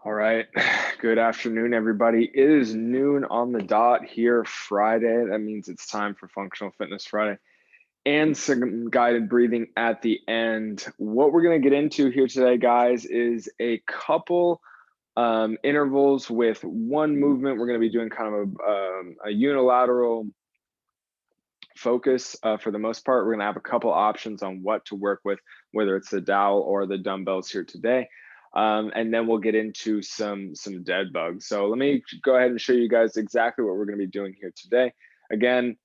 All right. Good afternoon, everybody. It is noon on the dot here, Friday. That means it's time for Functional Fitness Friday and some guided breathing at the end. What we're going to get into here today, guys, is a couple intervals with one movement. We're going to be doing kind of a unilateral focus for the most part. We're going to have a couple options on what to work with, whether it's the dowel or the dumbbells here today. And then we'll get into some dead bugs. So let me go ahead and show you guys exactly what we're going to be doing here today. Again,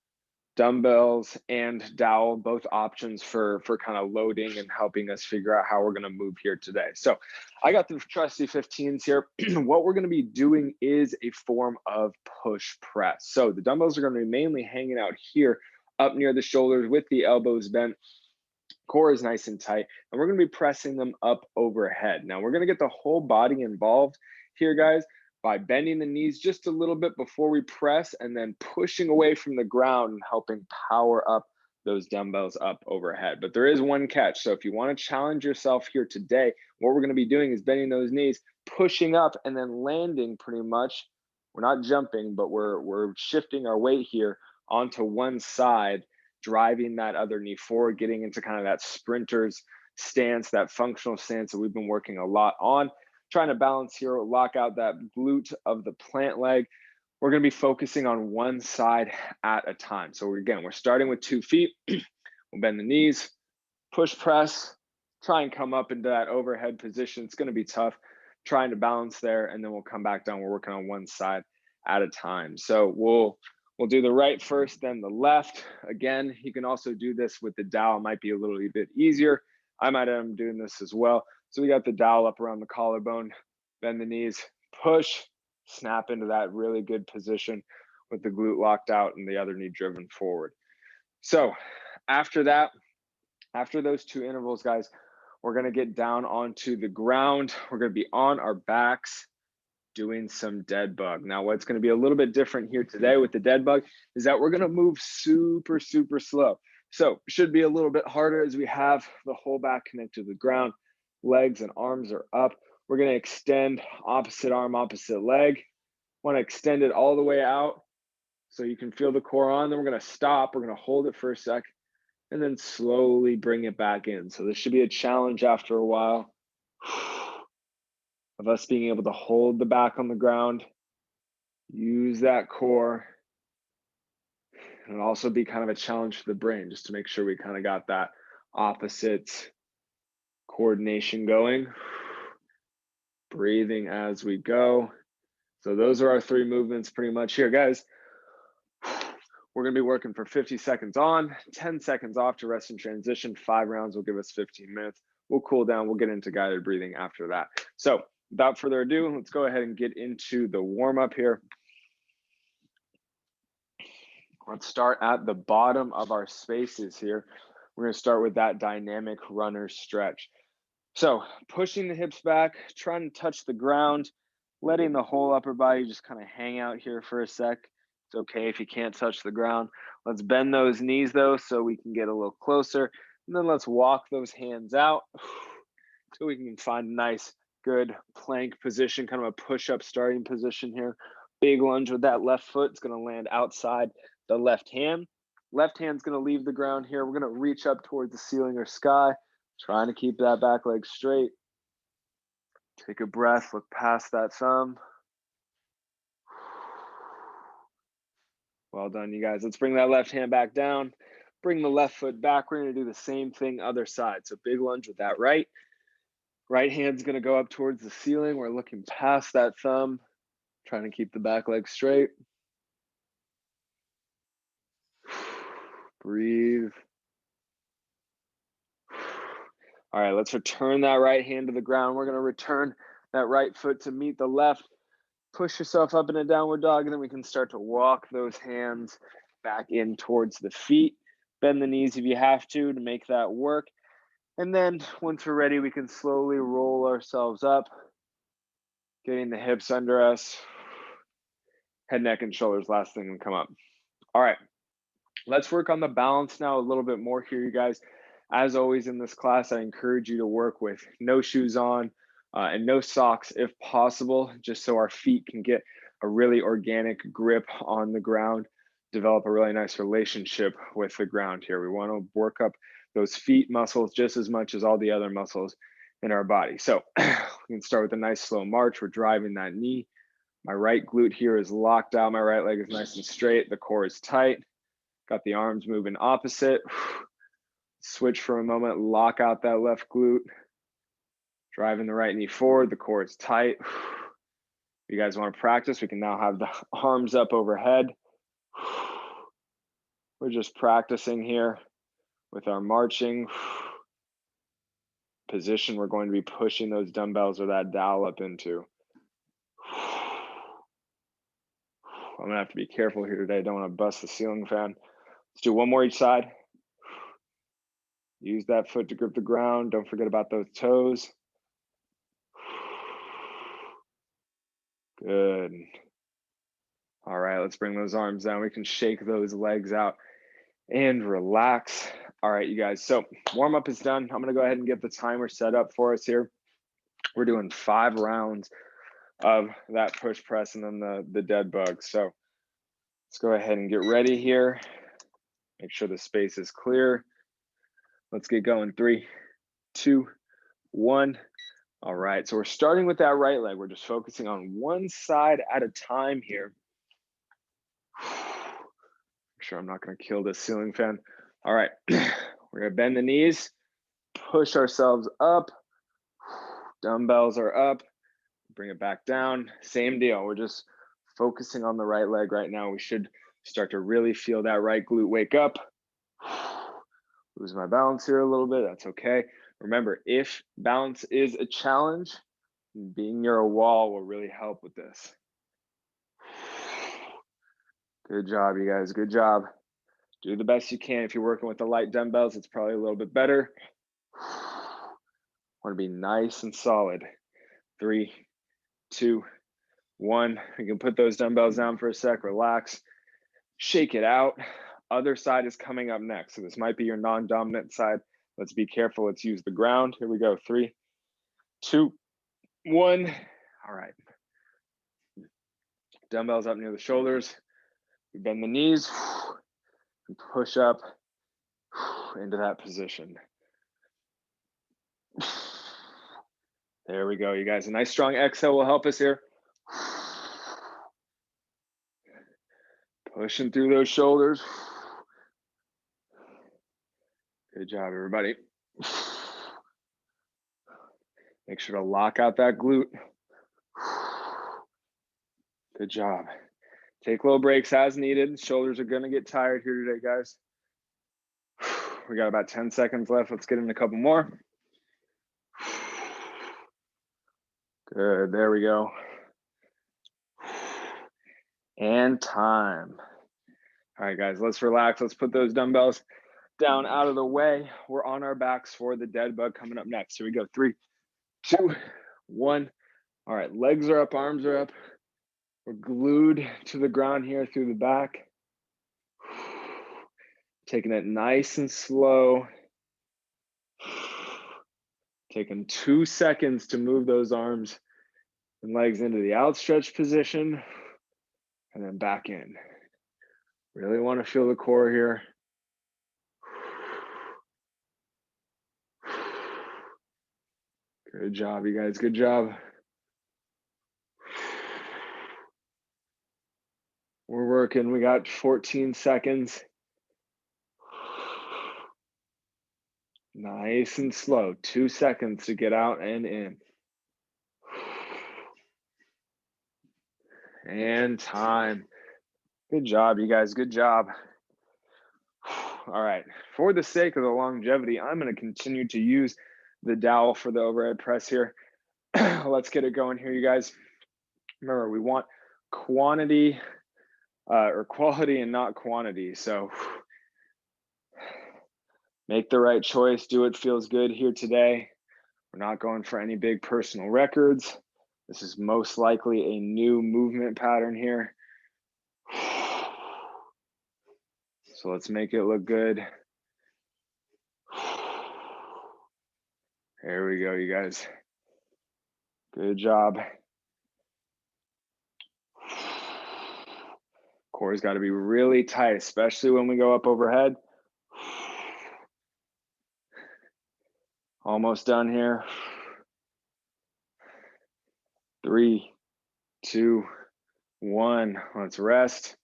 dumbbells and dowel, both options for kind of loading and helping us figure out how we're going to move here today. So I got the trusty 15s here. What we're going to be doing is a form of push press. So the dumbbells are going to be mainly hanging out here up near the shoulders with the elbows bent. Core is nice and tight, and we're going to be pressing them up overhead. Now we're going to get the whole body involved here, guys, by bending the knees just a little bit before we press and then pushing away from the ground and helping power up those dumbbells up overhead. But there is one catch. So if you want to challenge yourself here today, what we're going to be doing is bending those knees, pushing up and then landing pretty much. We're not jumping, but we're shifting our weight here onto one side, driving that other knee forward, getting into kind of that sprinter's stance, that functional stance that we've been working a lot on. Trying to balance here, lock out that glute of the plant leg. We're going to be focusing on one side at a time. So we're starting with 2 feet. We'll bend the knees, push press, try and come up into that overhead position. It's going to be tough trying to balance there, and then we'll come back down. We're working on one side at a time. So we'll do the right first, then the left. Again, you can also do this with the dowel. It might be a little bit easier. I might end up doing this as well. So we got the dowel up around the collarbone, bend the knees, push, snap into that really good position with the glute locked out and the other knee driven forward. So after that, after those 2 intervals, guys, we're going to get down onto the ground. We're going to be on our backs, doing some dead bug. Now, what's going to be a little bit different here today with the dead bug is that we're going to move super slow. So should be a little bit harder as we have the whole back connected to the ground. Legs and arms are up. We're going to extend opposite arm, opposite leg. Want to extend it all the way out so you can feel the core on. Then we're going to stop. We're going to hold it for a sec and then slowly bring it back in. So this should be a challenge after a while of us being able to hold the back on the ground, use that core, and also be kind of a challenge for the brain just to make sure we kind of got that opposite coordination going. Breathing as we go. So those are our 3 movements pretty much here, guys. We're going to be working for 50 seconds on, 10 seconds off to rest and transition. 5 rounds will give us 15 minutes. We'll cool down. We'll get into guided breathing after that. So without further ado, let's go ahead and get into the warm-up here. Let's start at the bottom of our spaces here. We're going to start with that dynamic runner stretch. So pushing the hips back, trying to touch the ground, letting the whole upper body just kind of hang out here for a sec. It's okay if you can't touch the ground. Let's bend those knees though so we can get a little closer. And then let's walk those hands out so we can find a nice, good plank position, kind of a push-up starting position here. Big lunge with that left foot. It's going to land outside the left hand. Left hand's going to leave the ground here. We're going to reach up towards the ceiling or sky, trying to keep that back leg straight. Take a breath, look past that thumb. Well done, you guys. Let's bring that left hand back down. Bring the left foot back. We're going to do the same thing other side. So big lunge with that right. Right hand's going to go up towards the ceiling. We're looking past that thumb, trying to keep the back leg straight. Breathe. All right, let's return that right hand to the ground. We're going to return that right foot to meet the left. Push yourself up in a downward dog, and then we can start to walk those hands back in towards the feet. Bend the knees if you have to make that work. And then once we're ready, we can slowly roll ourselves up, getting the hips under us. Head, neck, and shoulders, last thing to come up. All right, let's work on the balance now a little bit more here, you guys. As always in this class, I encourage you to work with no shoes on, and no socks if possible, just so our feet can get a really organic grip on the ground, develop a really nice relationship with the ground here. We want to work up those feet muscles just as much as all the other muscles in our body. So we can start with a nice slow march. We're driving that knee. My right glute here is locked out. My right leg is nice and straight. The core is tight. Got the arms moving opposite. Switch for a moment, lock out that left glute. Driving the right knee forward, the core is tight. If you guys want to practice, we can now have the arms up overhead. We're just practicing here with our marching position. We're going to be pushing those dumbbells or that dowel up into. I'm gonna have to be careful here today. I don't want to bust the ceiling fan. Let's do one more each side. Use that foot to grip the ground. Don't forget about those toes. Good. All right, let's bring those arms down. We can shake those legs out and relax. All right, you guys, so warm up is done. I'm gonna go ahead and get the timer set up for us here. We're doing 5 rounds of that push press and then the dead bug. So let's go ahead and get ready here. Make sure the space is clear. Let's get going. 3, 2, 1. All right, so we're starting with that right leg. We're just focusing on one side at a time here. Make sure I'm not gonna kill this ceiling fan. All right, we're gonna bend the knees, push ourselves up. Dumbbells are up, bring it back down. Same deal, we're just focusing on the right leg right now. We should start to really feel that right glute wake up. Lose my balance here a little bit, that's okay. Remember, if balance is a challenge, being near a wall will really help with this. Good job, you guys, good job. Do the best you can. If you're working with the light dumbbells, it's probably a little bit better. Want to be nice and solid. 3, 2, 1. You can put those dumbbells down for a sec, relax, shake it out. Other side is coming up next. So this might be your non-dominant side. Let's be careful. Let's use the ground. Here we go. 3, 2, 1. All right. Dumbbells up near the shoulders. We bend the knees and push up into that position. There we go, you guys. A nice strong exhale will help us here. Pushing through those shoulders. Good job, everybody. Make sure to lock out that glute. Good job. Take little breaks as needed. Shoulders are gonna get tired here today, guys. We got about 10 seconds left. Let's get in a couple more. Good, there we go. And time. All right, guys, let's relax. Let's put those dumbbells down out of the way. We're on our backs for the dead bug coming up next. Here we go. 3, 2, 1. All right, legs are up, arms are up. We're glued to the ground here through the back. Taking it nice and slow. Taking 2 seconds to move those arms and legs into the outstretched position and then back in. Really want to feel the core here. Good job, you guys, good job. We're working, we got 14 seconds. Nice and slow, 2 seconds to get out and in. And time. Good job, you guys, good job. All right, for the sake of the longevity, I'm gonna continue to use the dowel for the overhead press here. Let's get it going here, you guys. Remember, we want quantity or quality and not quantity. So make the right choice, do what feels good here today. We're not going for any big personal records. This is most likely a new movement pattern here. So let's make it look good. There we go, you guys. Good job. Core's got to be really tight, especially when we go up overhead. Almost done here. 3, 2, 1. Let's rest.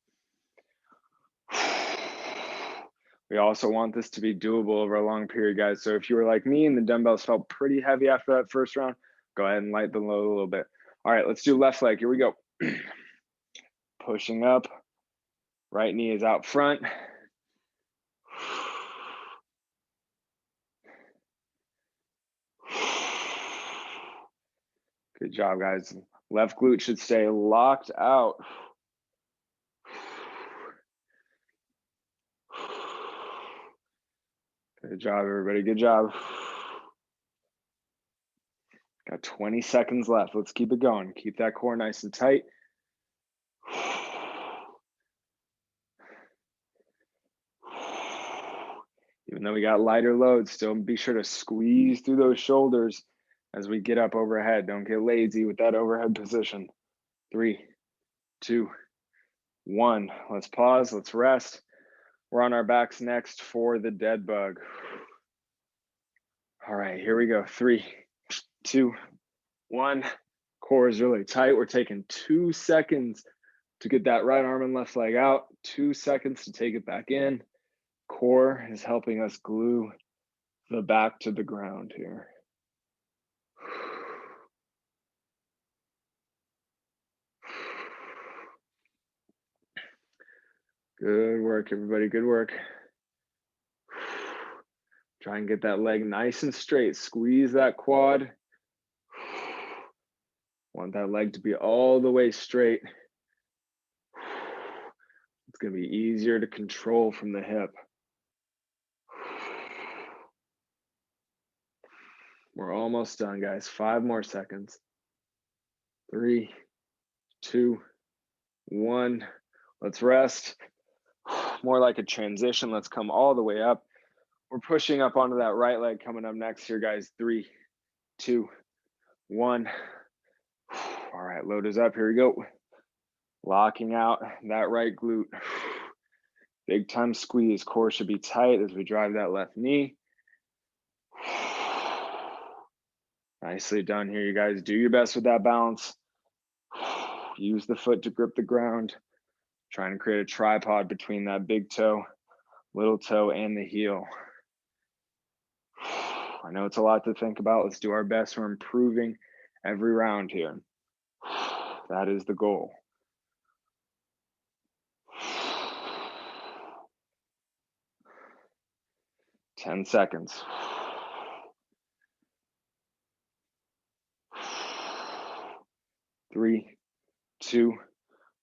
We also want this to be doable over a long period, guys. So if you were like me and the dumbbells felt pretty heavy after that first round, go ahead and lighten the load a little bit. All right, let's do left leg. Here we go. Pushing up. Right knee is out front. Good job, guys. Left glute should stay locked out. Good job, everybody. Good job. Got 20 seconds left. Let's keep it going. Keep that core nice and tight. Even though we got lighter loads, still be sure to squeeze through those shoulders as we get up overhead. Don't get lazy with that overhead position. 3, 2, 1. Let's pause. Let's rest. We're on our backs next for the dead bug. All right, here we go. 3, 2, 1. Core is really tight. We're taking 2 seconds to get that right arm and left leg out. 2 seconds to take it back in. Core is helping us glue the back to the ground here. Good work, everybody. Good work. Try and get that leg nice and straight. Squeeze that quad. Want that leg to be all the way straight. It's going to be easier to control from the hip. We're almost done, guys. 5 more seconds. 3, 2, 1. Let's rest. More like a transition. Let's come all the way up. We're pushing up onto that right leg coming up next here, guys. 3, 2, 1. All right, load is up. Here we go. Locking out that right glute. Big time squeeze. Core should be tight as we drive that left knee. Nicely done here, you guys. Do your best with that balance. Use the foot to grip the ground. Trying to create a tripod between that big toe, little toe, and the heel. I know it's a lot to think about. Let's do our best. We're improving every round here. That is the goal. 10 seconds. 3, 2,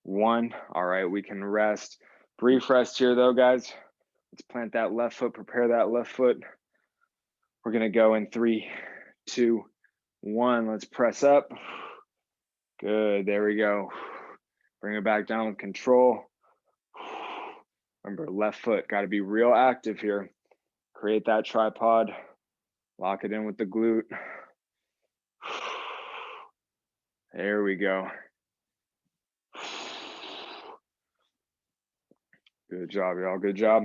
1. All right, we can rest. Brief rest here though, guys. Let's plant that left foot, prepare that left foot. We're gonna go in 3, 2, 1. Let's press up. Good, there we go. Bring it back down with control. Remember, left foot, gotta be real active here. Create that tripod, lock it in with the glute. There we go. Good job, y'all, good job.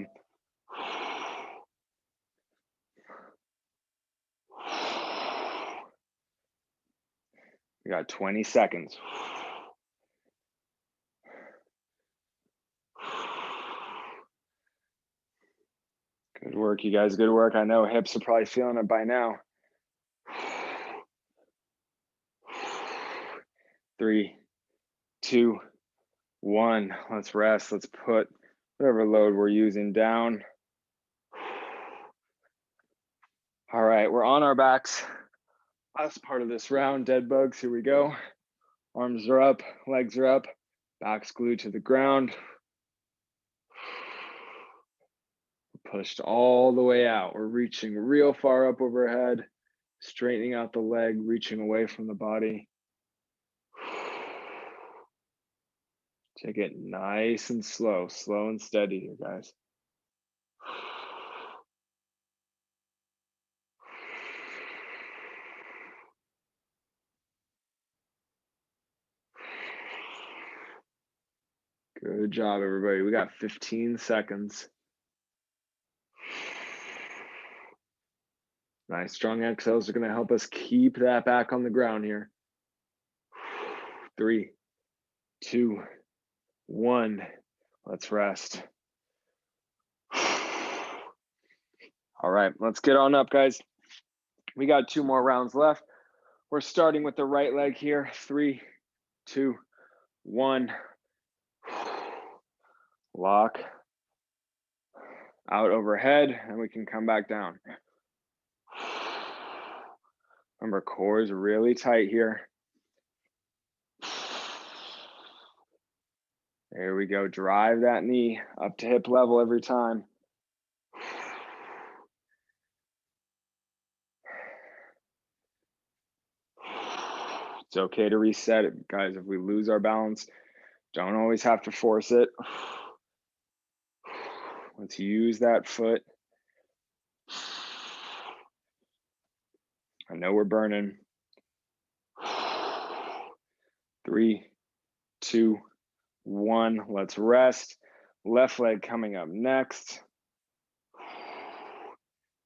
We got 20 seconds. Good work, you guys, good work. I know hips are probably feeling it by now. 3, 2, 1. Let's rest. Let's put whatever load we're using down. All right, we're on our backs. Last part of this round, dead bugs. Here we go. Arms are up, legs are up, backs glued to the ground. Pushed all the way out. We're reaching real far up overhead, straightening out the leg, reaching away from the body. Take it nice and slow and steady here, guys. Good job, everybody. We got 15 seconds. Nice, strong exhales are going to help us keep that back on the ground here. 3, 2, 1. Let's rest. All right, let's get on up, guys. We got 2 more rounds left. We're starting with the right leg here. 3, 2, 1. Lock out overhead, and we can come back down. Remember, core is really tight here. There we go. Drive that knee up to hip level every time. It's okay to reset it, guys. If we lose our balance, don't always have to force it. Let's use that foot. I know we're burning. 3, 2, 1. Let's rest. Left leg coming up next.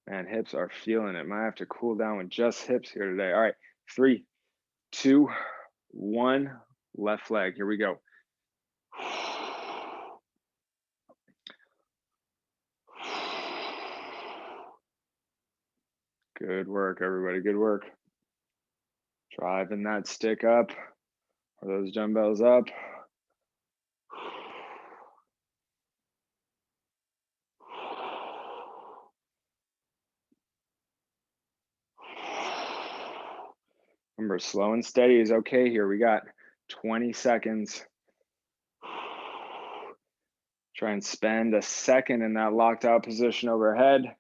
Man, hips are feeling it. Might have to cool down with just hips here today. All right, 3, 2, 1. Left leg. Here we go. Good work, everybody. Good work. Driving that stick up or those dumbbells up. Remember, slow and steady is okay here. We got 20 seconds. Try and spend a second in that locked out position overhead.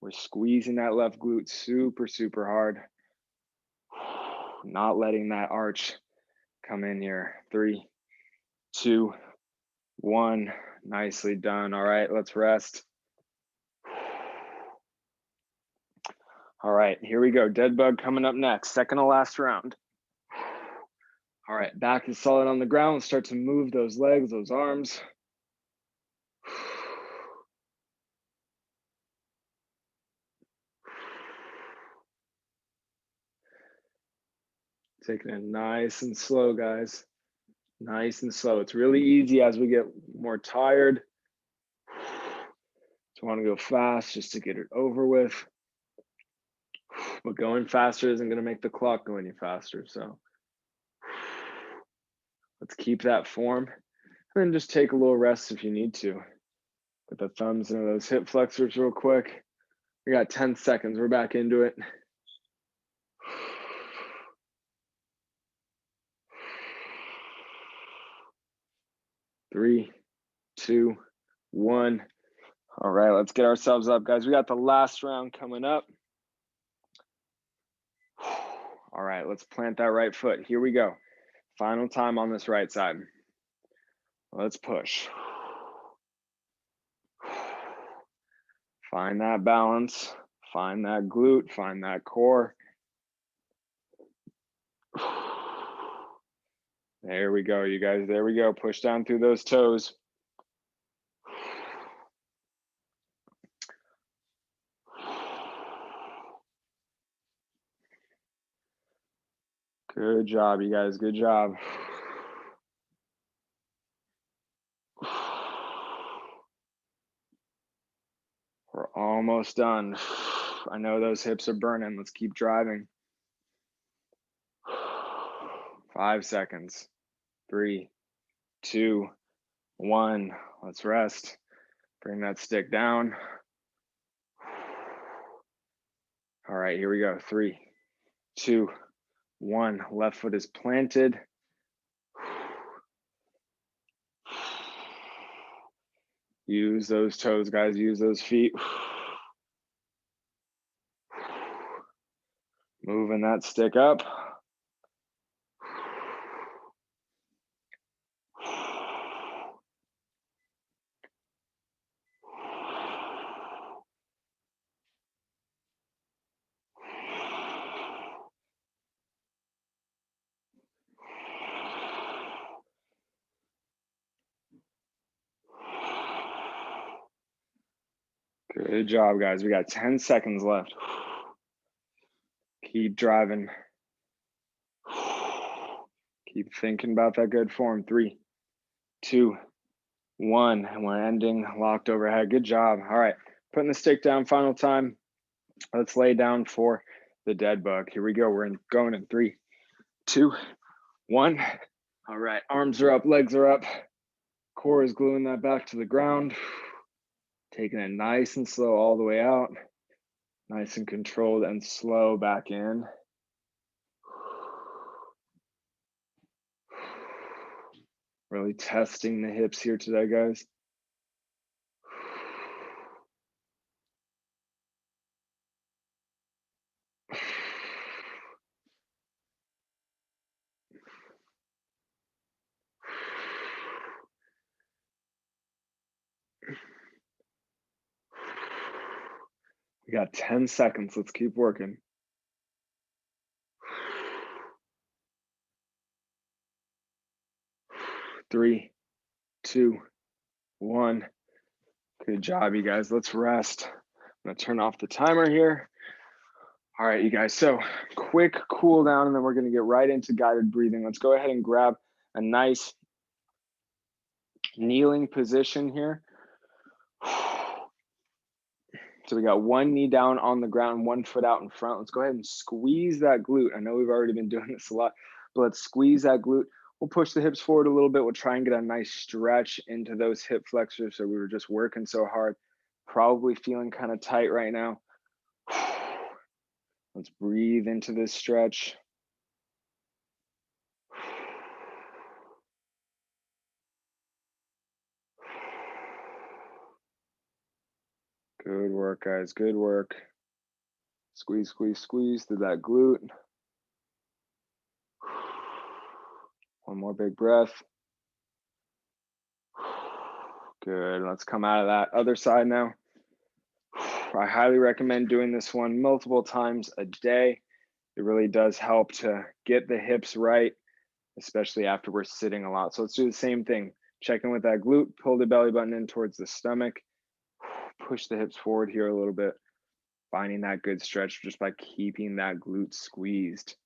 We're squeezing that left glute super, super hard. Not letting that arch come in here. 3, 2, 1. Nicely done. All right, let's rest. All right, here we go. Dead bug coming up next. Second to last round. All right, back is solid on the ground. Start to move those legs, those arms. Taking it nice and slow, guys. Nice and slow. It's really easy as we get more tired. Just want to go fast just to get it over with. But going faster isn't going to make the clock go any faster. So let's keep that form. And then just take a little rest if you need to. Put the thumbs into those hip flexors real quick. We got 10 seconds. We're back into it. 3, 2, 1. All right, let's get ourselves up, guys. We got the last round coming up. All right, let's plant that right foot. Here we go. Final time on this right side. Let's push. Find that balance. Find that glute. Find that core. There we go, you guys. There we go. Push down through those toes. Good job, you guys. Good job. We're almost done. I know those hips are burning. Let's keep driving. 5 seconds. 3, 2, 1. Let's rest. Bring that stick down. All right, here we go. 3, 2, 1. Left foot is planted. Use those toes, guys. Use those feet. Moving that stick up. Good job, guys. We got 10 seconds left. Keep driving. Keep thinking about that good form. 3, 2, 1. And we're ending locked overhead. Good job. All right. Putting the stick down final time. Let's lay down for the dead bug. Here we go. We're going in 3, 2, 1. All right. Arms are up, legs are up. Core is gluing that back to the ground. Taking it nice and slow all the way out. Nice and controlled and slow back in. Really testing the hips here today, guys. We got 10 seconds. Let's keep working. 3, 2, 1. Good job, you guys. Let's rest. I'm gonna turn off the timer here. All right, you guys. So quick cool down, and then we're gonna get right into guided breathing. Let's go ahead and grab a nice kneeling position here. So we got one knee down on the ground, one foot out in front. Let's go ahead and squeeze that glute. I know we've already been doing this a lot, but let's squeeze that glute. We'll push the hips forward a little bit. We'll try and get a nice stretch into those hip flexors. So we were just working so hard, probably feeling kind of tight right now. Let's breathe into this stretch. Good work, guys. Good work. Squeeze, squeeze, squeeze through that glute. One more big breath. Good. Let's come out of that other side now. I highly recommend doing this one multiple times a day. It really does help to get the hips right, especially after we're sitting a lot. So let's do the same thing. Check in with that glute, pull the belly button in towards the stomach, push the hips forward here a little bit, finding that good stretch just by keeping that glute squeezed.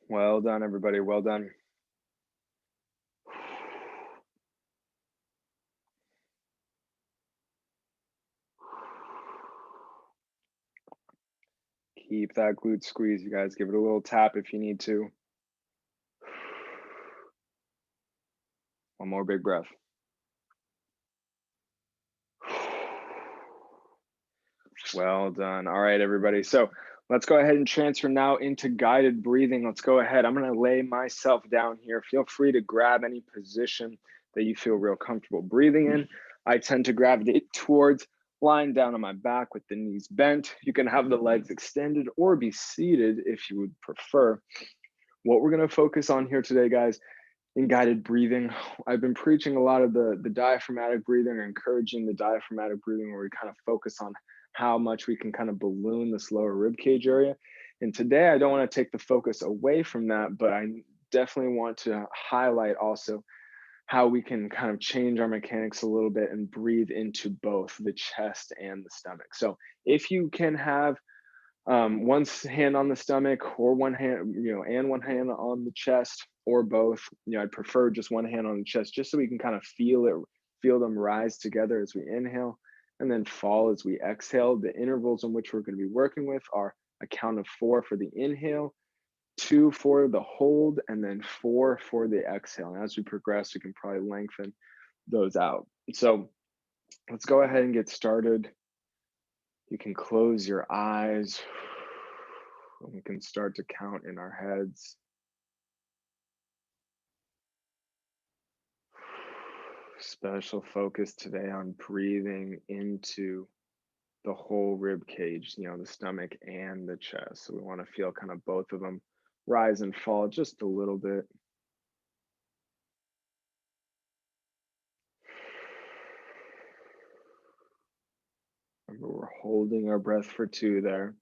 Well done, everybody. Well done. Keep that glute squeezed, you guys. Give it a little tap if you need to. One more big breath. Well done. All right, everybody. So let's go ahead and transfer now into guided breathing. Let's go ahead. I'm going to lay myself down here. Feel free to grab any position that you feel real comfortable breathing in. I tend to gravitate towards lying down on my back with the knees bent. You can have the legs extended or be seated if you would prefer. What we're going to focus on here today, guys, in guided breathing, I've been preaching a lot of the diaphragmatic breathing, or encouraging the diaphragmatic breathing, where we kind of focus on how much we can kind of balloon this lower rib cage area. And today I don't want to take the focus away from that, but I definitely want to highlight also how we can kind of change our mechanics a little bit and breathe into both the chest and the stomach. So if you can have one hand on the stomach, or one hand, and one hand on the chest, or both. I'd prefer just one hand on the chest, just so we can kind of feel them rise together as we inhale and then fall as we exhale. The intervals in which we're going to be working with are a count of 4 for the inhale, 2 for the hold, and then 4 for the exhale. And as we progress, we can probably lengthen those out. So let's go ahead and get started. You can close your eyes, and we can start to count in our heads. Special focus today on breathing into the whole rib cage, the stomach and the chest. So we want to feel kind of both of them rise and fall just a little bit. Remember, we're holding our breath for 2 there.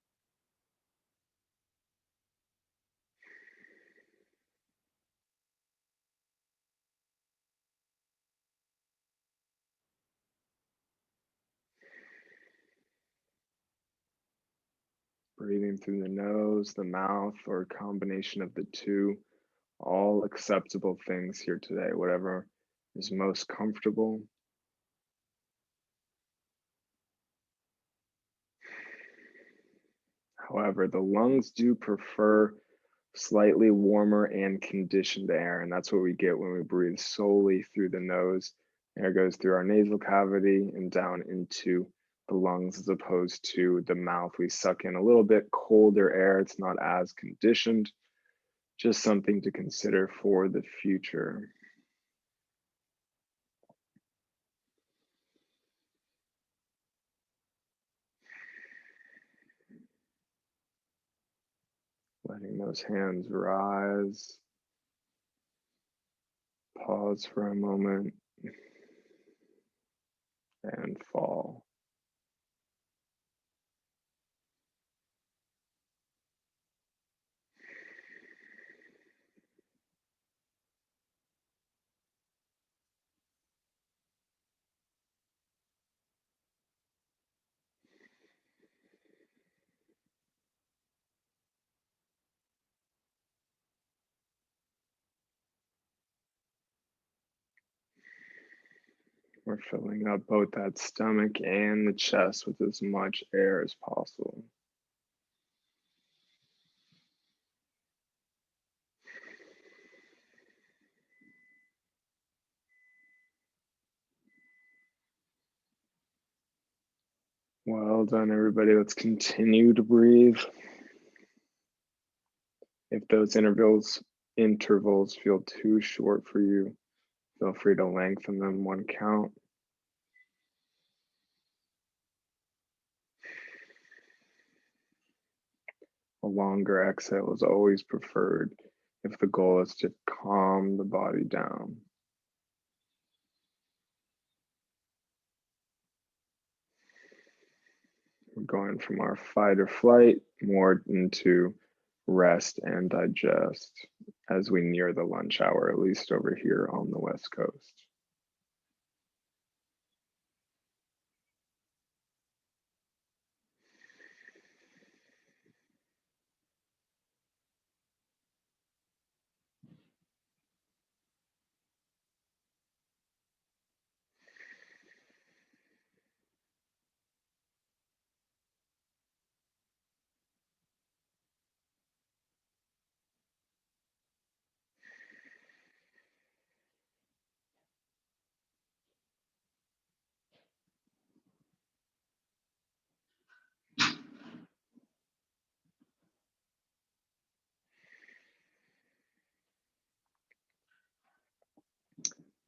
Breathing through the nose, the mouth, or a combination of the two. All acceptable things here today, whatever is most comfortable. However, the lungs do prefer slightly warmer and conditioned air, and that's what we get when we breathe solely through the nose. Air goes through our nasal cavity and down into the lungs as opposed to the mouth. We suck in a little bit colder air. It's not as conditioned. Just something to consider for the future. Letting those hands rise. Pause for a moment and fall. We're filling up both that stomach and the chest with as much air as possible. Well done, everybody. Let's continue to breathe. If those intervals feel too short for you, feel free to lengthen them one count. A longer exhale is always preferred if the goal is to calm the body down. We're going from our fight or flight more into rest and digest as we near the lunch hour, at least over here on the West Coast.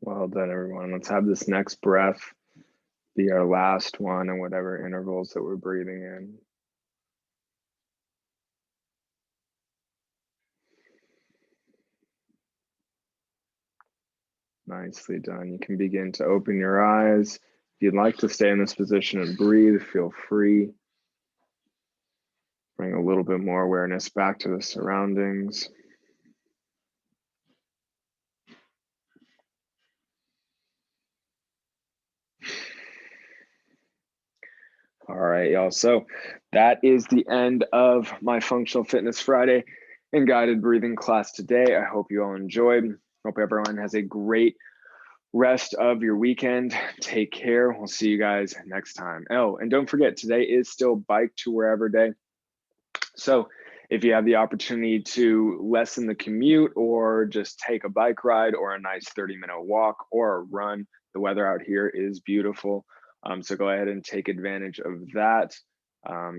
Well done, everyone. Let's have this next breath be our last one in whatever intervals that we're breathing in. Nicely done. You can begin to open your eyes. If you'd like to stay in this position and breathe, feel free. Bring a little bit more awareness back to the surroundings. All right, y'all. So that is the end of my Functional Fitness Friday and guided breathing class today. I hope you all enjoyed. Hope everyone has a great rest of your weekend. Take care. We'll see you guys next time. Oh, and don't forget, today is still Bike to Wherever Day. So if you have the opportunity to lessen the commute or just take a bike ride or a nice 30-minute walk or a run, the weather out here is beautiful. So go ahead and take advantage of that.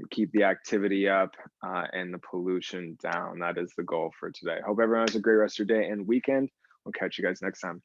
Keep the activity up and the pollution down. That is the goal for today. Hope everyone has a great rest of your day and weekend. We'll catch you guys next time.